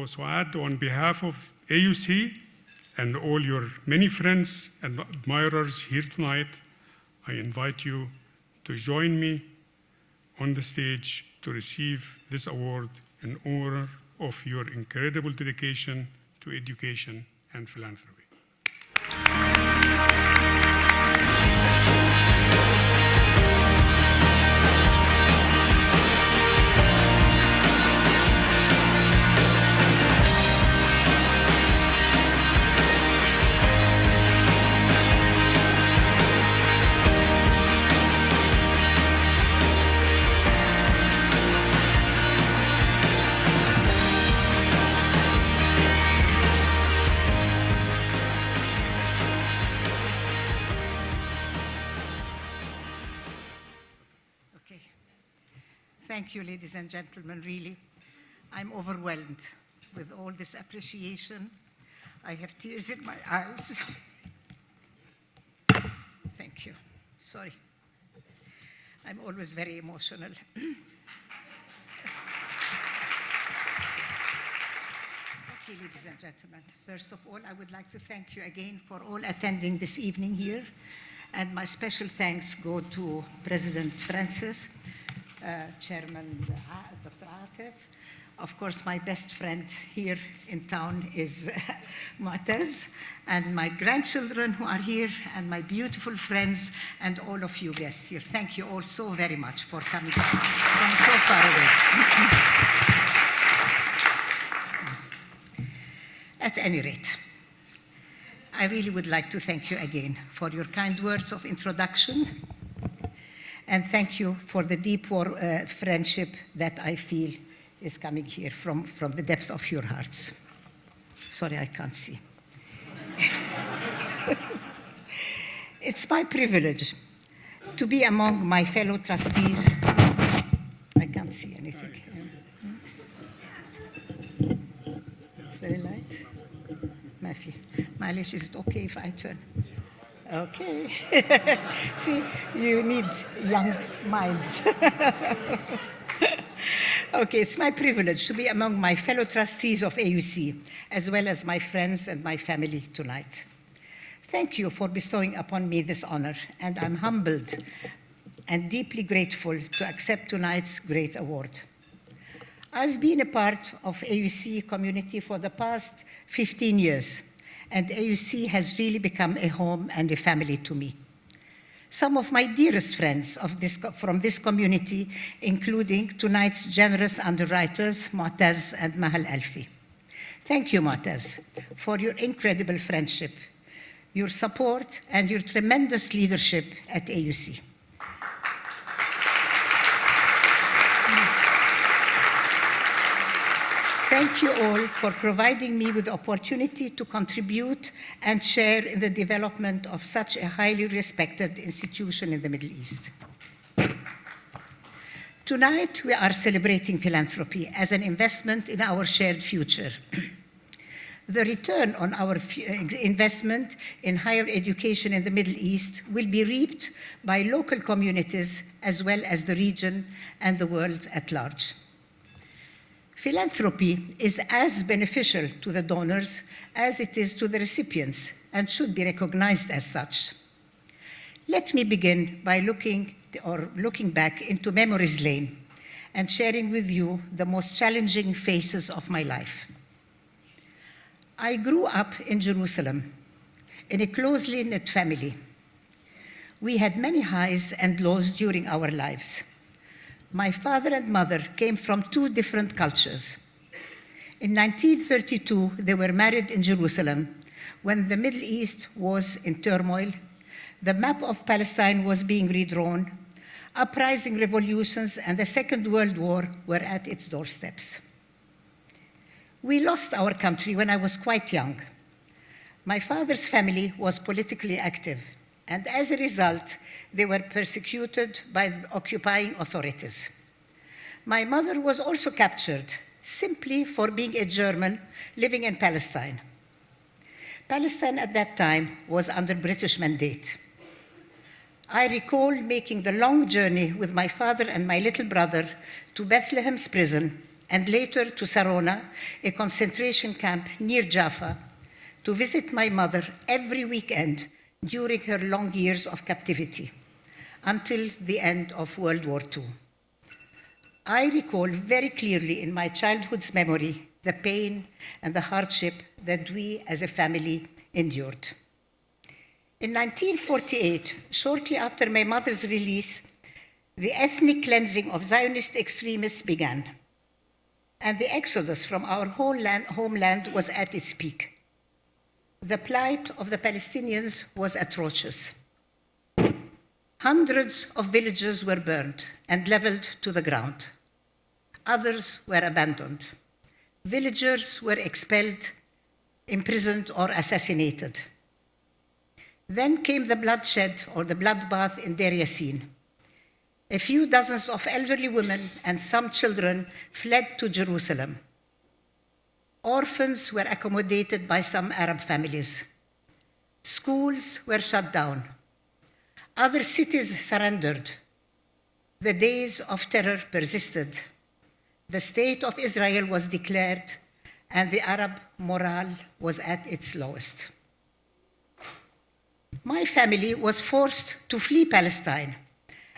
So Suad, on behalf of AUC and all your many friends and admirers here tonight, I invite you to join me on the stage to receive this award in honor of your incredible dedication to education and philanthropy. Thank you, ladies and gentlemen, really. I'm overwhelmed with all this appreciation. I have tears in my eyes. Thank you. Sorry. I'm always very emotional. Okay, ladies and gentlemen, first of all, I would like to thank you again for all attending this evening here. And my special thanks go to President Francis, Chairman Dr. Atif. Of course, my best friend here in town is Mu'taz, and my grandchildren who are here, and my beautiful friends, and all of you guests here. Thank you all so very much for coming from so far away. At any rate, I really would like to thank you again for your kind words of introduction. And thank you for the deep friendship that I feel is coming here from the depth of your hearts. Sorry, I can't see. It's my privilege to be among my fellow trustees. I can't see anything. Is there a light? Mafi. Malish, is it okay if I turn? Okay. See, you need young minds. Okay, it's my privilege to be among my fellow trustees of AUC, as well as my friends and my family tonight. Thank you for bestowing upon me this honor, and I'm humbled and deeply grateful to accept tonight's great award. I've been a part of AUC community for the past 15 years. And AUC has really become a home and a family to me. Some of my dearest friends from this community, including tonight's generous underwriters, Mu'taz and Mahal Alfi. Thank you, Mu'taz, for your incredible friendship, your support, and your tremendous leadership at AUC. Thank you all for providing me with the opportunity to contribute and share in the development of such a highly respected institution in the Middle East. Tonight, we are celebrating philanthropy as an investment in our shared future. The return on our investment in higher education in the Middle East will be reaped by local communities as well as the region and the world at large. Philanthropy is as beneficial to the donors as it is to the recipients and should be recognized as such. Let me begin by looking back into memory's lane and sharing with you the most challenging phases of my life. I grew up in Jerusalem in a closely knit family. We had many highs and lows during our lives. My father and mother came from two different cultures. In 1932, they were married in Jerusalem when the Middle East was in turmoil, the map of Palestine was being redrawn, uprising revolutions and the Second World War were at its doorsteps. We lost our country when I was quite young. My father's family was politically active, and as a result, they were persecuted by the occupying authorities. My mother was also captured simply for being a German living in Palestine. Palestine at that time was under British mandate. I recall making the long journey with my father and my little brother to Bethlehem's prison and later to Sarona, a concentration camp near Jaffa, to visit my mother every weekend during her long years of captivity, until the end of World War II. I recall very clearly in my childhood's memory the pain and the hardship that we as a family endured. In 1948, shortly after my mother's release, the ethnic cleansing of Zionist extremists began, and the exodus from our homeland was at its peak. The plight of the Palestinians was atrocious. Hundreds of villages were burned and leveled to the ground. Others were abandoned. Villagers were expelled, imprisoned, or assassinated. Then came the bloodshed, or the bloodbath, in Deir Yassin. A few dozens of elderly women and some children fled to Jerusalem. Orphans were accommodated by some Arab families. Schools were shut down. Other cities surrendered. The days of terror persisted. The state of Israel was declared, and the Arab morale was at its lowest. My family was forced to flee Palestine,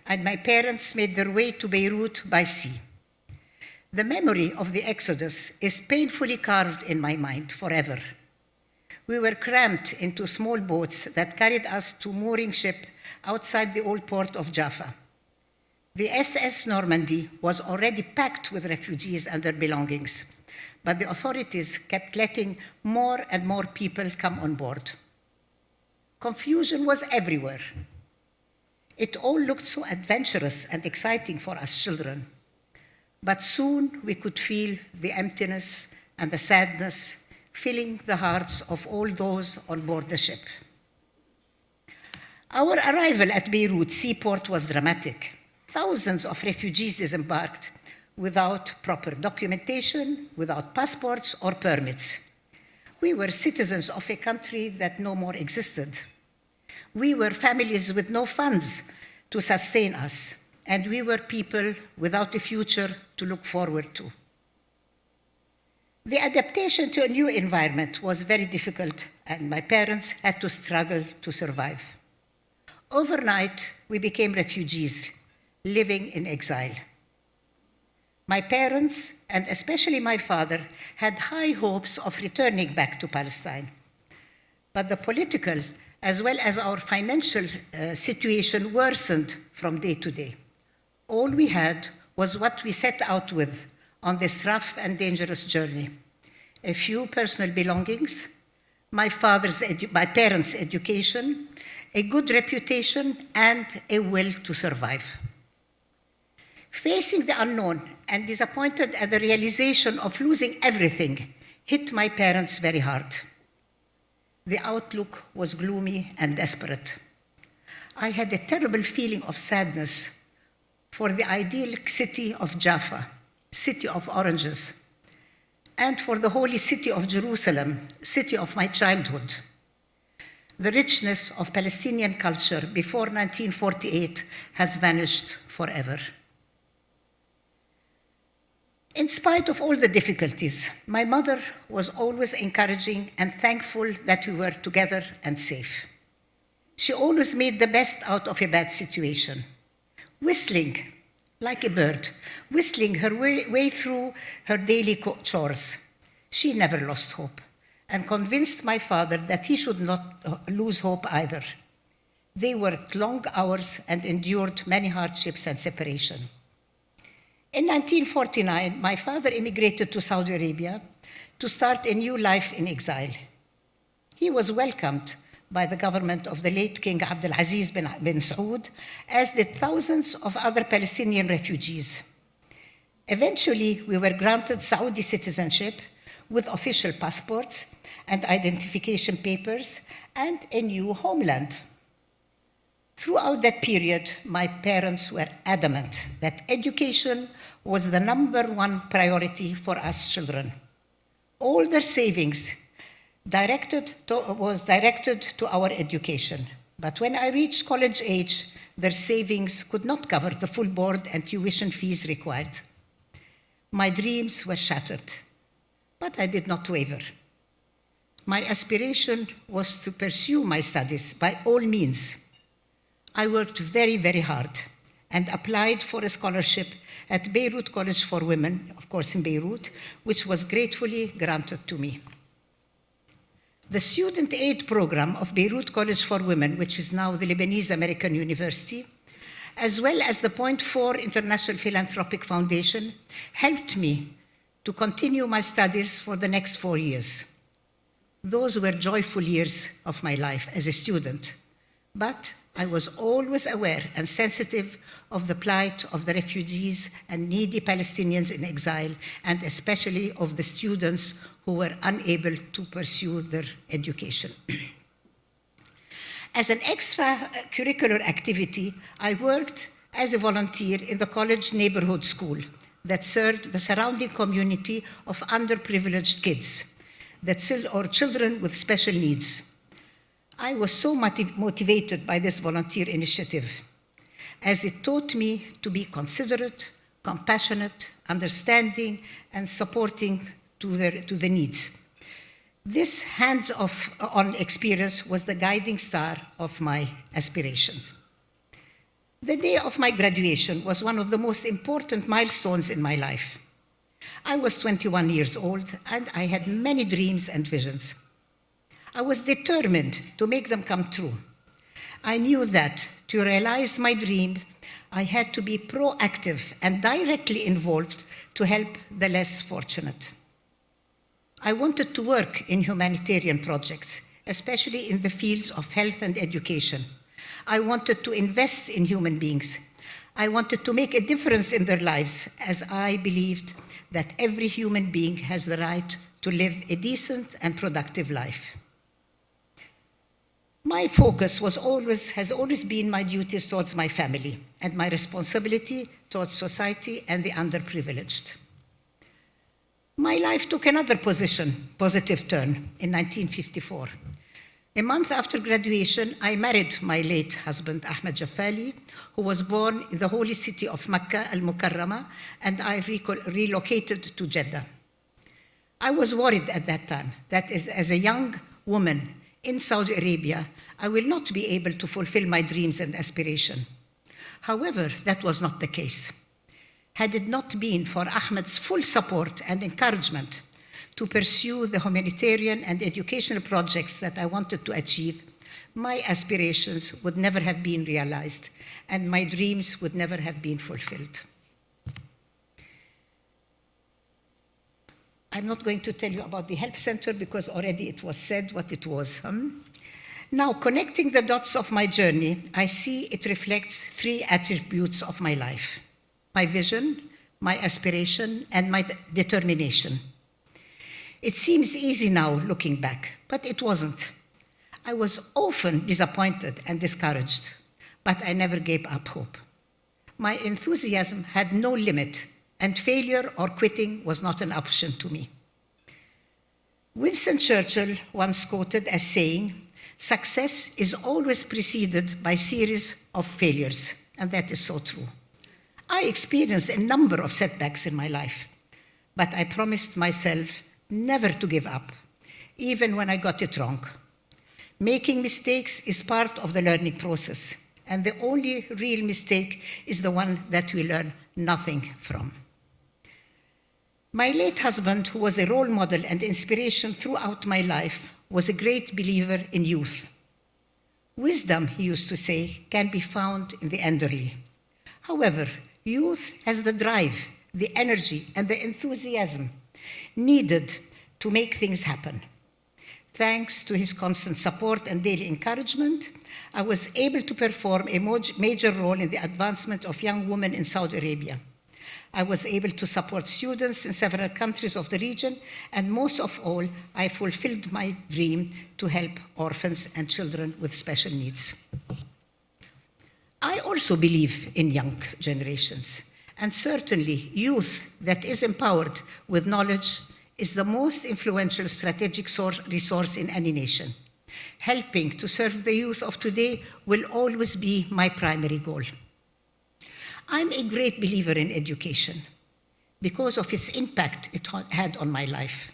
and my parents made their way to Beirut by sea. The memory of the Exodus is painfully carved in my mind forever. We were cramped into small boats that carried us to mooring ship outside the old port of Jaffa. The SS Normandy was already packed with refugees and their belongings, but the authorities kept letting more and more people come on board. Confusion was everywhere. It all looked so adventurous and exciting for us children, but soon we could feel the emptiness and the sadness filling the hearts of all those on board the ship. Our arrival at Beirut seaport was dramatic. Thousands of refugees disembarked without proper documentation, without passports or permits. We were citizens of a country that no more existed. We were families with no funds to sustain us, and we were people without a future to look forward to. The adaptation to a new environment was very difficult, and my parents had to struggle to survive. Overnight, we became refugees, living in exile. My parents, and especially my father, had high hopes of returning back to Palestine. But the political, as well as our financial situation, worsened from day to day. All we had was what we set out with on this rough and dangerous journey: a few personal belongings, my parents' education, a good reputation, and a will to survive. Facing the unknown and disappointed at the realization of losing everything hit my parents very hard. The outlook was gloomy and desperate. I had a terrible feeling of sadness for the idyllic city of Jaffa, city of oranges, and for the holy city of Jerusalem, city of my childhood. The richness of Palestinian culture before 1948 has vanished forever. In spite of all the difficulties, my mother was always encouraging and thankful that we were together and safe. She always made the best out of a bad situation, whistling like a bird, whistling her way through her daily chores. She never lost hope and convinced my father that he should not lose hope either. They worked long hours and endured many hardships and separation. In 1949, my father immigrated to Saudi Arabia to start a new life in exile. He was welcomed by the government of the late King Abdulaziz bin Saud, as did thousands of other Palestinian refugees. Eventually, we were granted Saudi citizenship with official passports and identification papers and a new homeland. Throughout that period, my parents were adamant that education was the #1 priority for us children. All their savings was directed to our education. But when I reached college age, their savings could not cover the full board and tuition fees required. My dreams were shattered, but I did not waver. My aspiration was to pursue my studies by all means. I worked very, very hard and applied for a scholarship at Beirut College for Women, of course in Beirut, which was gratefully granted to me. The student aid program of Beirut College for Women, which is now the Lebanese American University, as well as the Point 4 International Philanthropic Foundation, helped me to continue my studies for the next 4 years. Those were joyful years of my life as a student, but I was always aware and sensitive of the plight of the refugees and needy Palestinians in exile, and especially of the students who were unable to pursue their education. As an extracurricular activity, I worked as a volunteer in the college neighborhood school that served the surrounding community of underprivileged kids, or children with special needs. I was so motivated by this volunteer initiative, as it taught me to be considerate, compassionate, understanding, and supporting to the needs. This hands-on experience was the guiding star of my aspirations. The day of my graduation was one of the most important milestones in my life. I was 21 years old, and I had many dreams and visions. I was determined to make them come true. I knew that to realize my dreams, I had to be proactive and directly involved to help the less fortunate. I wanted to work in humanitarian projects, especially in the fields of health and education. I wanted to invest in human beings. I wanted to make a difference in their lives, as I believed that every human being has the right to live a decent and productive life. My focus has always been my duties towards my family and my responsibility towards society and the underprivileged. My life took another positive turn in 1954. A month after graduation, I married my late husband, Ahmed Juffali, who was born in the holy city of Mecca al-Mukarramah, and I relocated to Jeddah. I was worried at that time that as a young woman in Saudi Arabia, I will not be able to fulfill my dreams and aspirations. However, that was not the case. Had it not been for Ahmed's full support and encouragement to pursue the humanitarian and educational projects that I wanted to achieve, my aspirations would never have been realized, and my dreams would never have been fulfilled. I'm not going to tell you about the help center because already it was said what it was. Now, connecting the dots of my journey, I see it reflects 3 attributes of my life: my vision, my aspiration, and my determination. It seems easy now looking back, but it wasn't. I was often disappointed and discouraged, but I never gave up hope. My enthusiasm had no limit, and failure or quitting was not an option to me. Winston Churchill once quoted as saying, "Success is always preceded by a series of failures," and that is so true. I experienced a number of setbacks in my life, but I promised myself never to give up, even when I got it wrong. Making mistakes is part of the learning process, and the only real mistake is the one that we learn nothing from. My late husband, who was a role model and inspiration throughout my life, was a great believer in youth. Wisdom, he used to say, can be found in the elderly. However, youth has the drive, the energy, and the enthusiasm needed to make things happen. Thanks to his constant support and daily encouragement, I was able to perform a major role in the advancement of young women in Saudi Arabia. I was able to support students in several countries of the region, and most of all, I fulfilled my dream to help orphans and children with special needs. I also believe in young generations, and certainly youth that is empowered with knowledge is the most influential strategic resource in any nation. Helping to serve the youth of today will always be my primary goal. I'm a great believer in education. because of its impact it had on my life.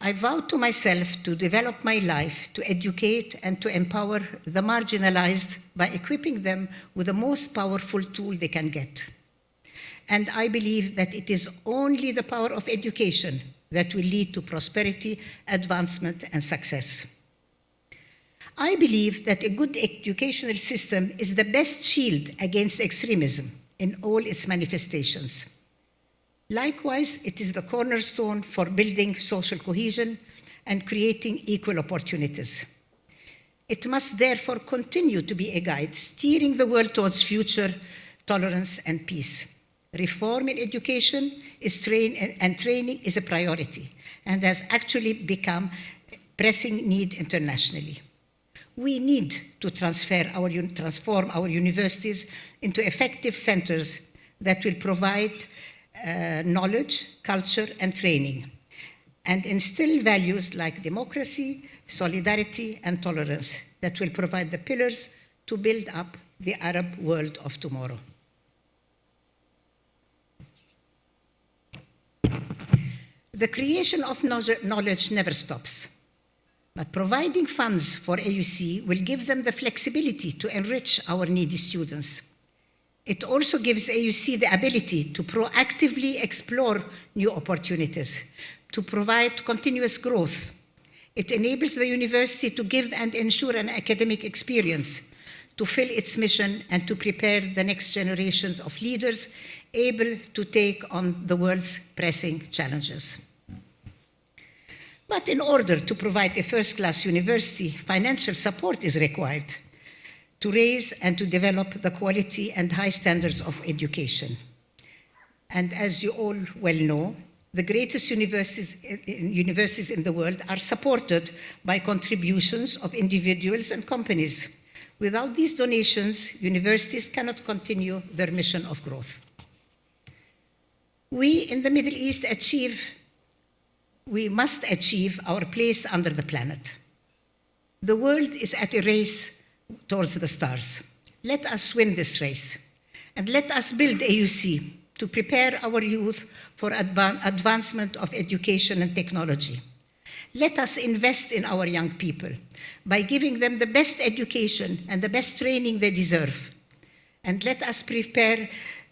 I vowed to myself to develop my life, to educate and to empower the marginalized by equipping them with the most powerful tool they can get. And I believe that it is only the power of education that will lead to prosperity, advancement, and success. I believe that a good educational system is the best shield against extremism in all its manifestations. Likewise, it is the cornerstone for building social cohesion and creating equal opportunities. It must therefore continue to be a guide, steering the world towards future tolerance and peace. Reform in education and training is a priority and has actually become a pressing need internationally. We need to transform our universities into effective centers that will provide knowledge, culture, and training, and instill values like democracy, solidarity, and tolerance that will provide the pillars to build up the Arab world of tomorrow. The creation of knowledge never stops, but providing funds for AUC will give them the flexibility to enrich our needy students. It also gives AUC the ability to proactively explore new opportunities, to provide continuous growth. It enables the university to give and ensure an academic experience, to fill its mission, and to prepare the next generations of leaders able to take on the world's pressing challenges. But in order to provide a first-class university, financial support is required to raise and to develop the quality and high standards of education. And as you all well know, the greatest universities in the world are supported by contributions of individuals and companies. Without these donations, universities cannot continue their mission of growth. We in the Middle East must achieve our place under the planet. The world is at a race towards the stars. Let us win this race, and let us build AUC to prepare our youth for advancement of education and technology. Let us invest in our young people by giving them the best education and the best training they deserve. And let us prepare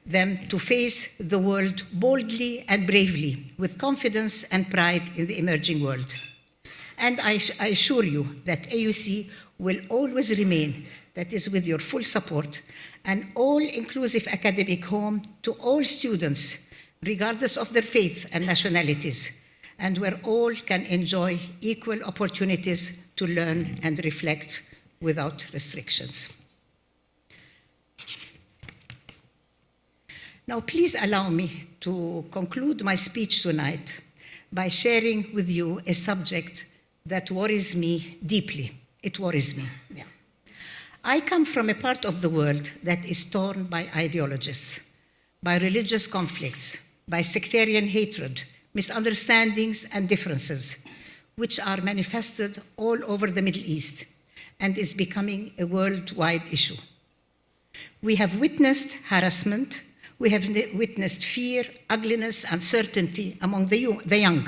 them to face the world boldly and bravely, with confidence and pride in the emerging world. And I assure you that AUC will always remain, that is with your full support, an all-inclusive academic home to all students, regardless of their faith and nationalities, and where all can enjoy equal opportunities to learn and reflect without restrictions. Now, please allow me to conclude my speech tonight by sharing with you a subject that worries me deeply. It worries me. Yeah. I come from a part of the world that is torn by ideologies, by religious conflicts, by sectarian hatred, misunderstandings, and differences, which are manifested all over the Middle East and is becoming a worldwide issue. We have witnessed harassment. We have witnessed fear, ugliness, uncertainty among the young.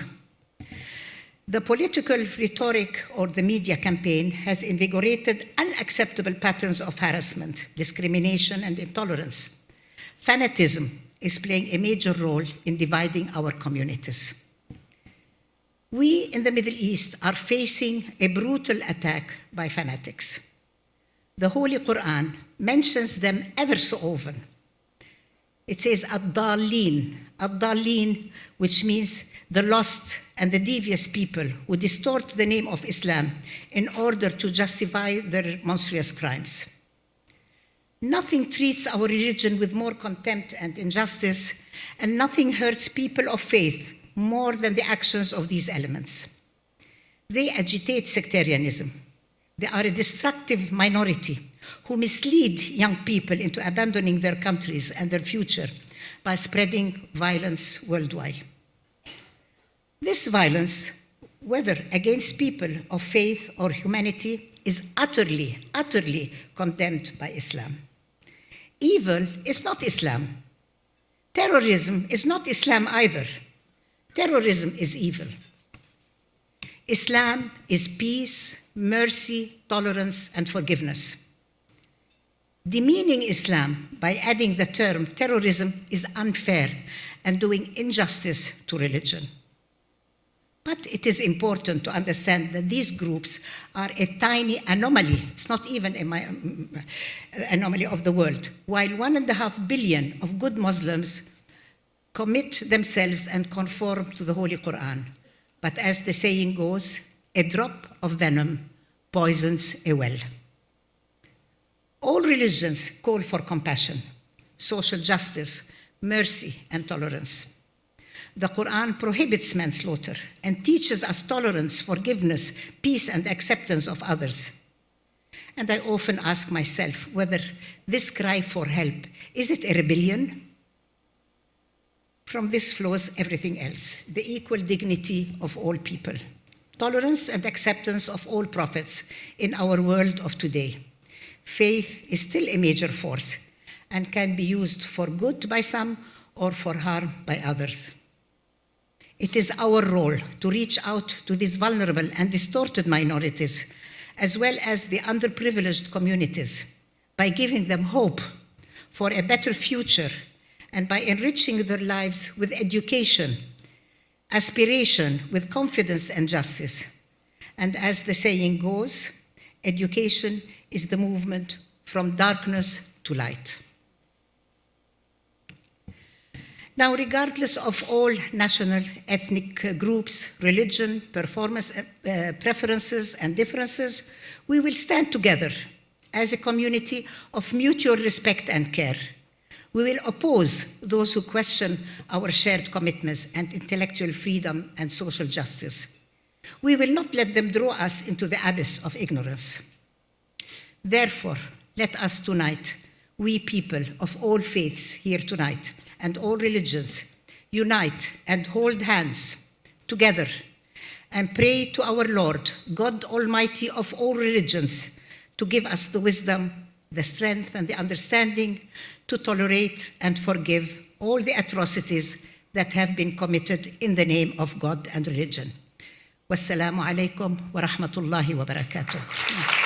The political rhetoric or the media campaign has invigorated unacceptable patterns of harassment, discrimination, and intolerance. Fanatism is playing a major role in dividing our communities. We in the Middle East are facing a brutal attack by fanatics. The Holy Quran mentions them ever so often. It says Ad-Dallin, which means the lost and the devious people who distort the name of Islam in order to justify their monstrous crimes. Nothing treats our religion with more contempt and injustice, and nothing hurts people of faith more than the actions of these elements. They agitate sectarianism. They are a destructive minority who mislead young people into abandoning their countries and their future by spreading violence worldwide. This violence, whether against people of faith or humanity, is utterly, utterly condemned by Islam. Evil is not Islam. Terrorism is not Islam either. Terrorism is evil. Islam is peace, mercy, tolerance, and forgiveness. Demeaning Islam by adding the term terrorism is unfair and doing injustice to religion. But it is important to understand that these groups are a tiny anomaly. It's not even an anomaly of the world. While 1.5 billion of good Muslims commit themselves and conform to the Holy Quran. But as the saying goes, a drop of venom poisons a well. All religions call for compassion, social justice, mercy, and tolerance. The Quran prohibits manslaughter and teaches us tolerance, forgiveness, peace, and acceptance of others. And I often ask myself whether this cry for help, is it a rebellion? From this flows everything else, the equal dignity of all people, tolerance and acceptance of all prophets in our world of today. Faith is still a major force and can be used for good by some or for harm by others. It is our role to reach out to these vulnerable and distorted minorities, as well as the underprivileged communities, by giving them hope for a better future and by enriching their lives with education, aspiration, with confidence and justice. And as the saying goes, education is the movement from darkness to light. Now, regardless of all national, ethnic groups, religion, preferences, and differences, we will stand together as a community of mutual respect and care. We will oppose those who question our shared commitments and intellectual freedom and social justice. We will not let them draw us into the abyss of ignorance. Therefore, let us tonight, we people of all faiths here tonight, and all religions, unite and hold hands together and pray to our Lord, God Almighty of all religions, to give us the wisdom, the strength, and the understanding to tolerate and forgive all the atrocities that have been committed in the name of God and religion. Wassalamu alaikum wa rahmatullahi wa barakatuh.